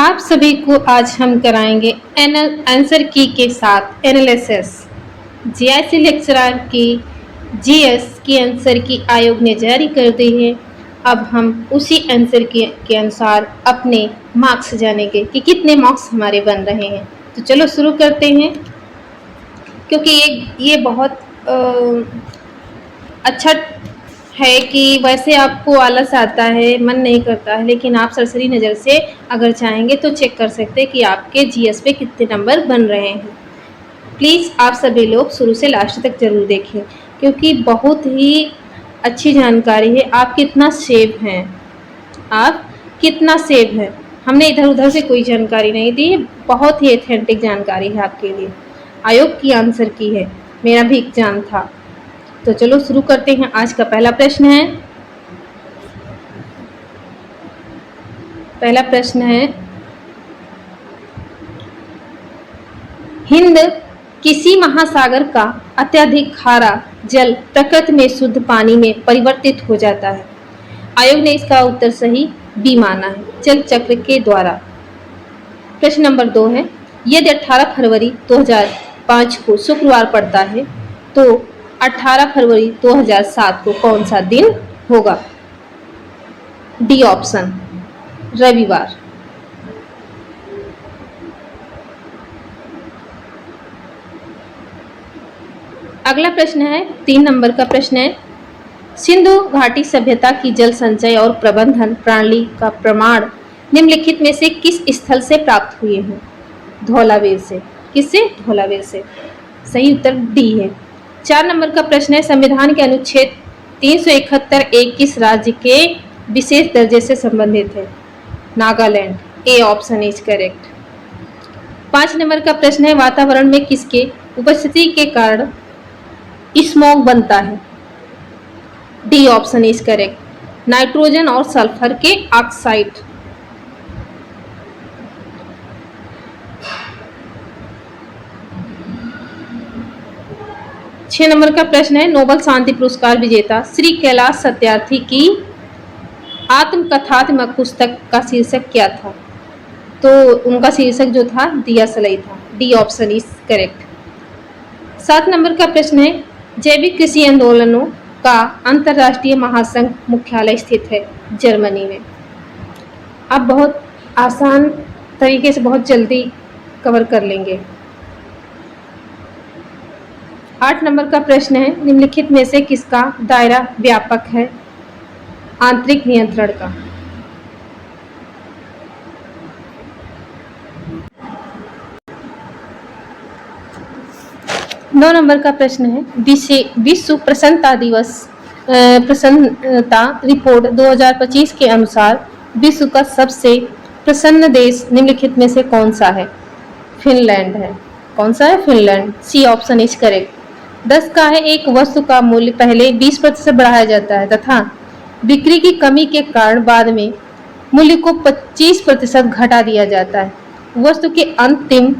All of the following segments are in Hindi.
आप सभी को आज हम कराएंगे आंसर की के साथ एनालिसिस। जीआईसी लेक्चरर की जीएस की आंसर की आयोग ने जारी कर दी है। अब हम उसी आंसर के अनुसार अपने मार्क्स जानेंगे कि कितने मार्क्स हमारे बन रहे हैं। तो चलो शुरू करते हैं, क्योंकि ये बहुत अच्छा है कि वैसे आपको आलस आता है, मन नहीं करता है, लेकिन आप सरसरी नज़र से अगर चाहेंगे तो चेक कर सकते हैं कि आपके जीएस पे कितने नंबर बन रहे हैं। प्लीज़ आप सभी लोग शुरू से लास्ट तक जरूर देखें, क्योंकि बहुत ही अच्छी जानकारी है। आप कितना सेव हैं, आप कितना सेव हैं। हमने इधर उधर से कोई जानकारी नहीं दी, बहुत ही ऑथेंटिक जानकारी है आपके लिए। आयोग की आंसर की है, मेरा भी एग्जाम था। तो चलो शुरू करते हैं। आज का पहला प्रश्न है, हिंद किसी महासागर का अत्यधिक खारा जल प्रकृति में शुद्ध पानी में परिवर्तित हो जाता है। आयोग ने इसका उत्तर सही बी माना है, जल चक्र के द्वारा। प्रश्न नंबर 2 है, यदि 18 फरवरी 2005 को शुक्रवार पड़ता है तो 18 फरवरी 2007 को कौन सा दिन होगा? डी ऑप्शन, रविवार। अगला प्रश्न है, 3 नंबर का प्रश्न है, सिंधु घाटी सभ्यता की जल संचय और प्रबंधन प्रणाली का प्रमाण निम्नलिखित में से किस स्थल से प्राप्त हुए हैं? धौलावीर से। किससे? धौलावीर से। सही उत्तर डी है। 4 नंबर का प्रश्न है, संविधान के अनुच्छेद 371 किस राज्य के विशेष दर्जे से संबंधित है? नागालैंड। ए ऑप्शन इज करेक्ट। 5 नंबर का प्रश्न है, वातावरण में किसके उपस्थिति के कारण स्मॉग बनता है? D option is correct, nitrogen और सल्फर के ऑक्साइड। 6 नंबर का प्रश्न है, नोबेल शांति पुरस्कार विजेता श्री कैलाश सत्यार्थी की आत्मकथात्मक पुस्तक का शीर्षक क्या था? तो उनका शीर्षक जो था दिया सलाई था। D option is correct. 7 number का प्रश्न है, जैविक कृषि आंदोलनों का अंतर्राष्ट्रीय महासंघ मुख्यालय स्थित है जर्मनी में। आप बहुत आसान तरीके से बहुत जल्दी कवर कर लेंगे। 8 नंबर का प्रश्न है, निम्नलिखित में से किसका दायरा व्यापक है आंतरिक नियंत्रण का? 9 नंबर का प्रश्न है, विश्व प्रसन्नता दिवस प्रसन्नता रिपोर्ट 2025 के अनुसार विश्व का सबसे प्रसन्न देश निम्नलिखित में से कौन सा है? फिनलैंड है। कौन सा है? Finland. C option is correct. 10 का है, एक वस्तु का मूल्य पहले 20% बढ़ाया जाता है तथा बिक्री की कमी के कारण बाद में मूल्य को 25% घटा दिया जाता है। वस्तु के अंतिम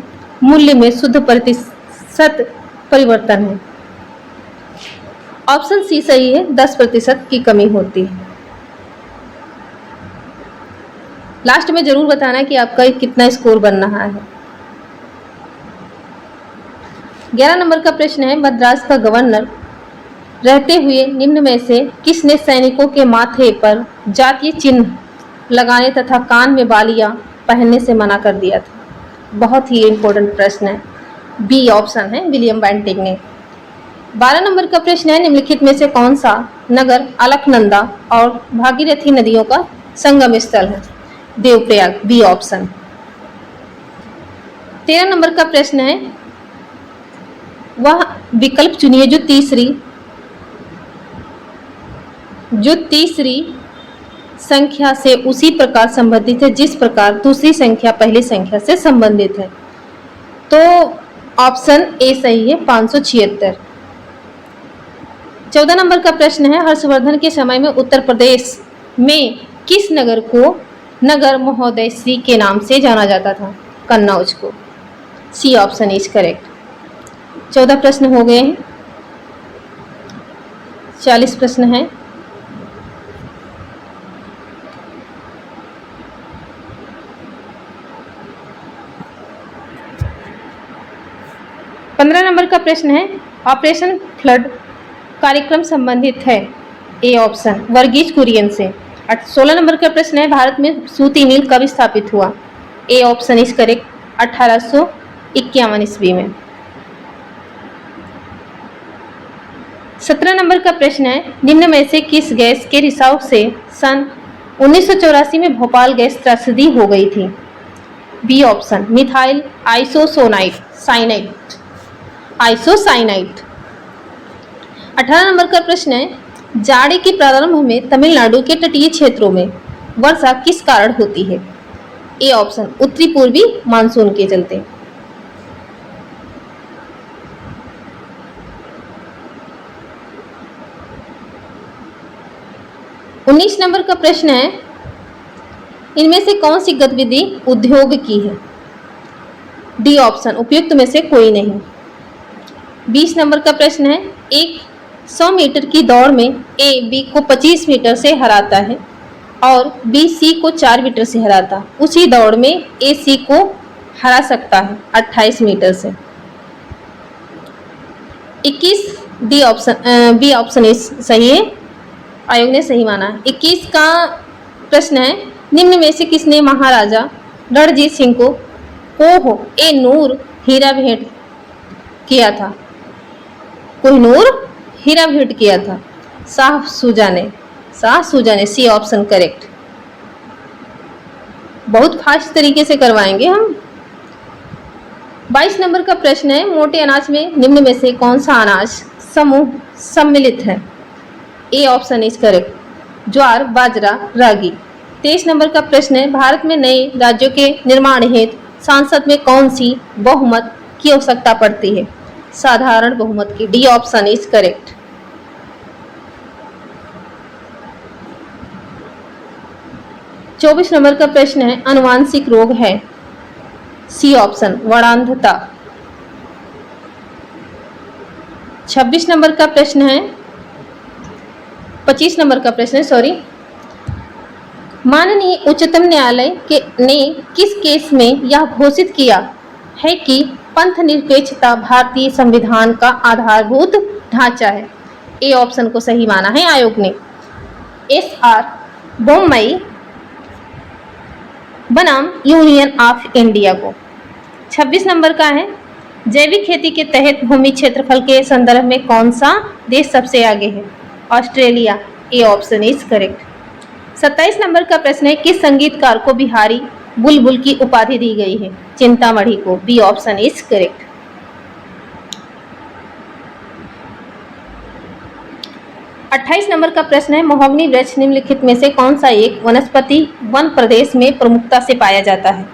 मूल्य में शुद्ध प्रतिशत परिवर्तन है। ऑप्शन सी सही है, 10% की कमी होती है। लास्ट में जरूर बताना कि आपका कितना स्कोर बन रहा है। 11 नंबर का प्रश्न है, मद्रास का गवर्नर रहते हुए निम्न में से किसने सैनिकों के माथे पर जातीय चिन्ह लगाने तथा कान में बालियां पहनने से मना कर दिया था? बहुत ही इंपॉर्टेंट प्रश्न है। बी ऑप्शन है, विलियम बेंटिंग ने। 12 नंबर का प्रश्न है, निम्नलिखित में से कौन सा नगर अलकनंदा और भागीरथी नदियों का संगम स्थल है? देवप्रयाग। B option. 13 नंबर का प्रश्न है, वह विकल्प चुनिए जो तीसरी संख्या से उसी प्रकार संबंधित है जिस प्रकार दूसरी संख्या पहली संख्या से संबंधित है। तो ऑप्शन ए सही है, 576। 14 नंबर का प्रश्न है, हर्षवर्धन के समय में उत्तर प्रदेश में किस नगर को नगर महोदय श्री के नाम से जाना जाता था? कन्नौज को। सी ऑप्शन इज करेक्ट। 14 प्रश्न हो गए हैं, 40 प्रश्न है। 15 नंबर का प्रश्न है, ऑपरेशन फ्लड कार्यक्रम संबंधित है, ए ऑप्शन वर्गीज कुरियन से। 16 नंबर का प्रश्न है, भारत में सूती मिल कब स्थापित हुआ, ए ऑप्शन इज करेक्ट 1851 ईस्वी में। 17 नंबर का प्रश्न है, निम्न में से किस गैस के रिसाव से सन 1984 में भोपाल गैस त्रसिदी हो गई थी, बी ऑप्शन मिथाइल आइसोसाइनाइड। 18 नंबर का प्रश्न है, जाड़े के प्रारंभ में तमिलनाडु के तटीय क्षेत्रों में वर्षा किस कारण होती है, ए ऑप्शन उत्तरी पूर्वी मानसून के चलते। उन्नीस नंबर का प्रश्न है, इनमें से कौन सी गतिविधि उद्योग की है, डी ऑप्शन उपयुक्त में से कोई नहीं। 20 नंबर का प्रश्न है, एक 100 मीटर की दौड़ में ए बी को 25 मीटर से हराता है और बी सी को 4 मीटर से हराता, उसी दौड़ में ए सी को हरा सकता है 28 मीटर से। 21 डी ऑप्शन बी ऑप्शन इस सही है, आयोग ने सही माना। 21 का प्रश्न है, निम्न में से किसने महाराजा रणजीत सिंह को ए नूर हीरा भेंट किया था, कोहिनूर हीरा भेंट किया था, शाह सूजा ने, सी ऑप्शन करेक्ट। बहुत फास्ट तरीके से करवाएंगे हम। 22 नंबर का प्रश्न है, मोटे अनाज में निम्न में से कौन सा अनाज समूह सम्मिलित है, ए option is correct jowar bajra ragi. 23 number का प्रश्न है, भारत में नए राज्यों के निर्माण हेतु संसद में कौन सी बहुमत की आवश्यकता पड़ती है, साधारण बहुमत की, D option is correct. 24 number का प्रश्न है, आनुवांशिक रोग है, सी ऑप्शन वर्णांधता। 26 नंबर का प्रश्न है, 25 नंबर का प्रश्न है सॉरी, माननीय उच्चतम न्यायालय ने किस केस में यह घोषित किया है कि पंथ निरपेक्षता भारतीय संविधान का आधारभूत ढांचा है, ए ऑप्शन को सही माना है आयोग ने। SR बोम्मई बनाम यूनियन ऑफ इंडिया को। 26 नंबर का है, जैविक खेती के तहत भूमि क्षेत्रफल के संदर्भ में कौन सा देश सबसे आगे है, Australia, A option is correct. 27 number का प्रश्न है, किस संगीतकार को बिहारी बुलबुल की उपाधि दी गई है, चिंतामणि को, बी ऑप्शन इज करेक्ट। 28 नंबर का प्रश्न है, महोगनी वृक्ष निम्नलिखित में से कौन सा एक वनस्पति वन प्रदेश में प्रमुखता से पाया जाता है,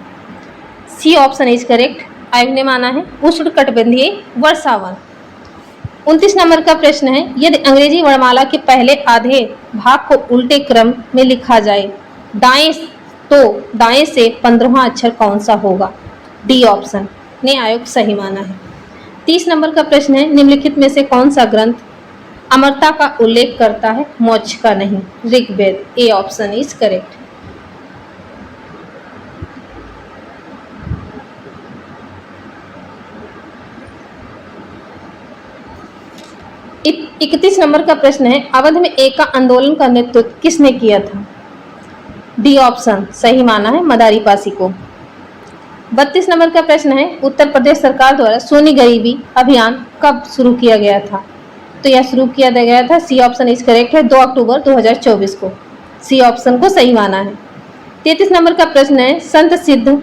सी ऑप्शन इज करेक्ट, आयोग ने माना है उष्णकटिबंधीय वर्षावन। 29 नंबर का प्रश्न है, यदि अंग्रेजी वर्णमाला के पहले आधे भाग को उल्टे क्रम में लिखा जाए दाएं से 15वां अक्षर कौन सा होगा, डी ऑप्शन ने आयोग सही माना है। 30 नंबर का प्रश्न है, निम्नलिखित में से कौन सा ग्रंथ अमरता का उल्लेख करता है, मोक्ष का नहीं, Rigveda, A option is correct. 31 नंबर का प्रश्न है, अवध में एका आंदोलन का नेतृत्व किसने किया था, डी ऑप्शन सही माना है मदारी पासी को। 32 नंबर का प्रश्न है, उत्तर प्रदेश सरकार द्वारा सोनी गरीबी अभियान कब शुरू किया गया था, तो यह शुरू किया गया था, सी ऑप्शन इज करेक्ट है 2 अक्टूबर 2024 को, सी ऑप्शन को सही माना है। 33 नंबर का प्रश्न है, संत सिद्ध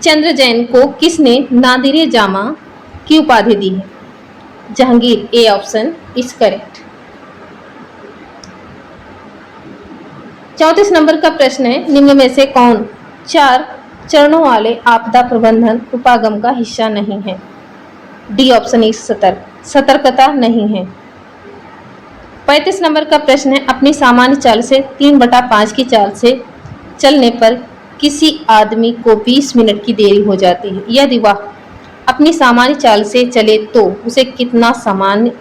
चंद्र जैन को किसने नादिरे जामा की उपाधि दी है, जहांगीर, ए ऑप्शन इज करेक्ट। 34 नंबर का प्रश्न है, निम्न में से कौन 4 चरणों वाले आपदा प्रबंधन उपागम का हिस्सा नहीं है, डी ऑप्शन इज सतर्कता नहीं है। 35 नंबर का प्रश्न है, अपनी सामान्य चाल से 3/5 की चाल से चलने पर किसी आदमी को 20 मिनट की देरी हो जाती है, यदि वह अपनी सामान्य चाल से चले तो उसे कितना सामान्य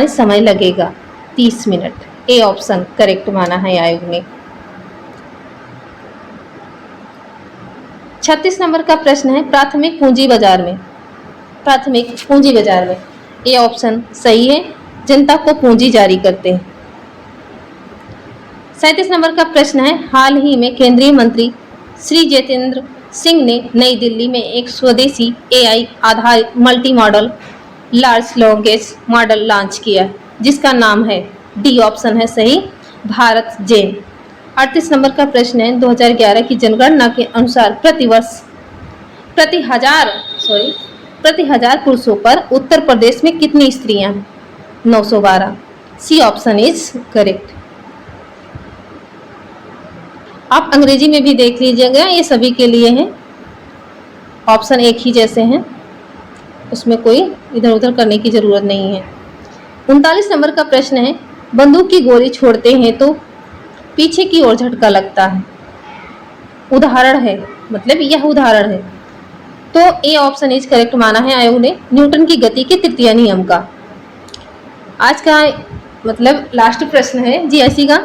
समय लगेगा, 30 मिनट, ए ऑप्शन करेक्ट माना है आयोग ने। 36 नंबर का प्रश्न है प्राथमिक पूंजी बाजार में। प्राथमिक पूंजी बाजार में ये ऑप्शन सही है, जनता को पूंजी जारी करते हैं। 37 नंबर का प्रश्न है हाल ही में केंद्रीय मंत्री श्री जितेंद्र सिंह ने नई दिल्ली में एक स्वदेशी एआई आधारित multi modal large language model launch किया जिसका नाम है, डी ऑप्शन है सही, भारत जेन। 38 नंबर का प्रश्न है 2011 की जनगणना के अनुसार प्रति हजार पुरुषों पर उत्तर प्रदेश में कितनी स्त्रियां हैं? 912। C option is correct. आप अंग्रेजी में भी देख लीजिएगा, ये सभी के लिए है, ऑप्शन एक ही जैसे हैं, उसमें कोई इधर उधर करने की जरूरत नहीं है। 39 नंबर का प्रश्न है बंदूक की गोली छोड़ते हैं तो पीछे की ओर झटका लगता है, उदाहरण है, मतलब यह उदाहरण है। तो ए ऑप्शन इज करेक्ट माना है आयोग ने न्यूटन की गति के तृतीय नियम का। आज का मतलब लास्ट प्रश्न है जीएससी का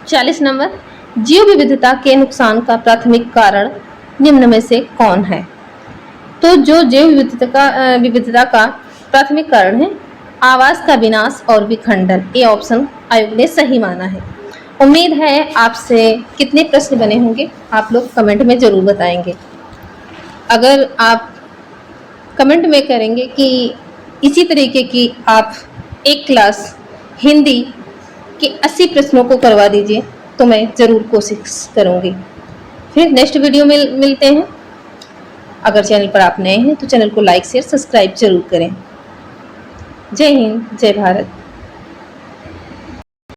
40 नंबर, जीव विविधता के नुकसान का प्राथमिक कारण निम्न में से कौन है? तो जो जैव विविधता का प्राथमिक कारण है आवास का विनाश और विखंडन, ये ऑप्शन आयोग ने सही माना है। उम्मीद है आपसे कितने प्रश्न बने होंगे आप लोग कमेंट में जरूर बताएंगे। अगर आप कमेंट में करेंगे कि इसी तरीके की आप एक क्लास हिंदी के 80 प्रश्नों को करवा दीजिए तो मैं ज़रूर कोशिश करूँगी। फिर नेक्स्ट वीडियो में मिलते हैं। अगर चैनल पर आप नए हैं तो चैनल को लाइक शेयर सब्सक्राइब जरूर करें। जय हिंद, जय भारत।